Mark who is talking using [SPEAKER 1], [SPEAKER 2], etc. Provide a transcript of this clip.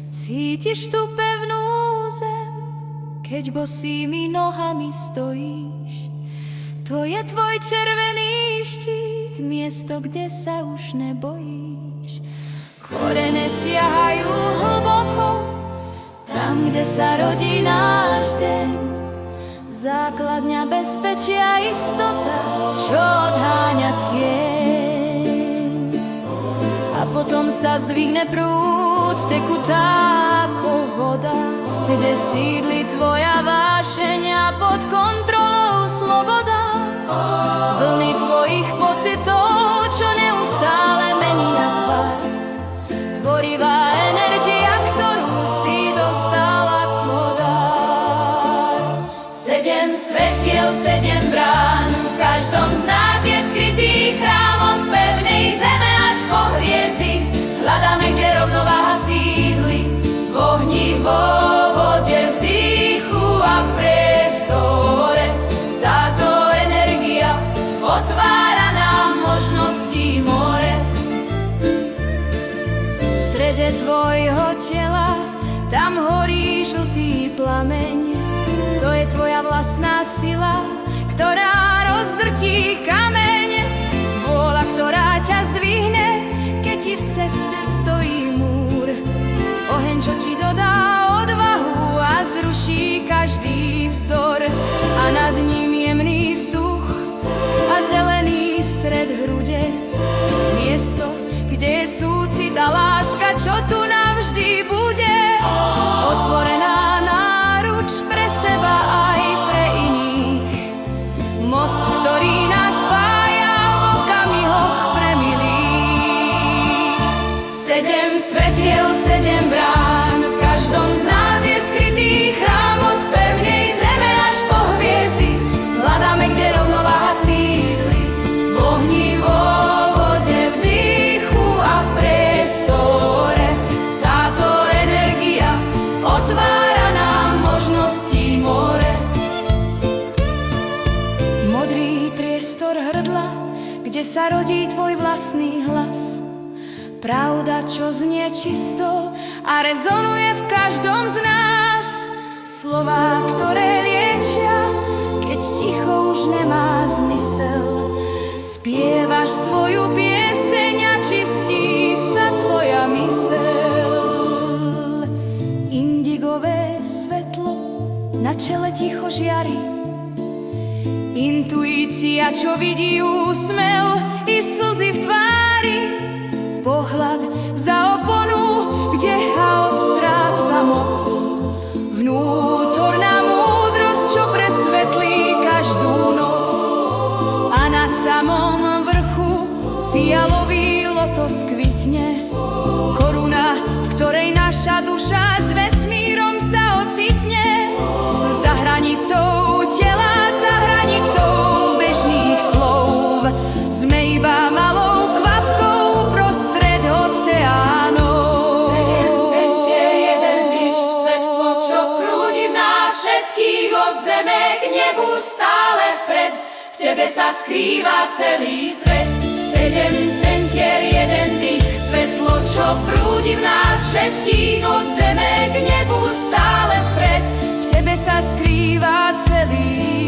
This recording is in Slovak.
[SPEAKER 1] Cítiš tú pevnú zem, keď bosými nohami stojíš. To je tvoj červený štít, miesto, kde sa už nebojíš. Korene siahajú hlboko, tam, kde sa rodí náš deň. Základňa bezpečia, istota, čo odháňa tieň. A potom sa zdvihne prúd, tekutá ako voda, kde sídli tvoja vášeň a pod kontrolou sloboda. Vlny tvojich pocitov, čo neustále menia tvar. Tvorivá energia, ktorú si dostal ako dar. 7 svetiel, 7 brán, v každom z nás je skrytý chrám. Od pevnej zeme až po hviezdy hľadáme, kde rovnováha sídli. V ohni, vo vode, v dýchu a v priestore. Táto energia otvára nám možnosti more. V strede tvojho tela tam horí žltý plameň. To je tvoja vlastná sila, ktorá rozdrtí kameň. Vôľa, ktorá ťa zdvihne, keď ti v ceste stojí múr. Oheň, čo ti dodá odvahu a zruší každý vzdor. A nad ním jemný vzduch a zelený stred hrude. Miesto, kde je súcit a láska, čo tu navždy bude. Otvorená náruč pre seba aj pre iných. Most, ktorý nás spája v okamihoch premilých. 7 svetiel, 7 brán, v každom z nás je skrytý chrám. Od pevnej zeme až po hviezdy hľadáme, kde rovnováha sídli. V ohni, vo vode, v dýchu a v priestore. Táto energia otvára nám možnosti more. Modrý priestor hrdla, kde sa rodí tvoj vlastný hlas. Pravda, čo znie čisto a rezonuje v každom z nás. Slová, ktoré liečia, keď ticho už nemá zmysel. Spievaš svoju pieseň a čistí sa tvoja myseľ. Indigové svetlo na čele ticho žiari. Intuícia, čo vidí úsmev i slzy v tvári. Pohľad za oponu, kde chaos stráca moc. Vnútorná múdrosť, čo presvetlí každú noc. A na samom vrchu fialový lotos kvitne. Koruna, v ktorej naša duša s vesmírom sa ocitne. Za hranicou tela, za hranicou bežných slov. Sme iba malou kvapkou prostred oceánov. 7 centier, 1 dých, svetlo, čo prúdi v nás všetkých. Od zeme k nebu stále vpred, v tebe sa skrýva celý svet. 7 centier, 1 dých, svetlo, čo prúdi v nás všetkých. Od zeme k nebu stále vpred, v tebe sa skrýva celý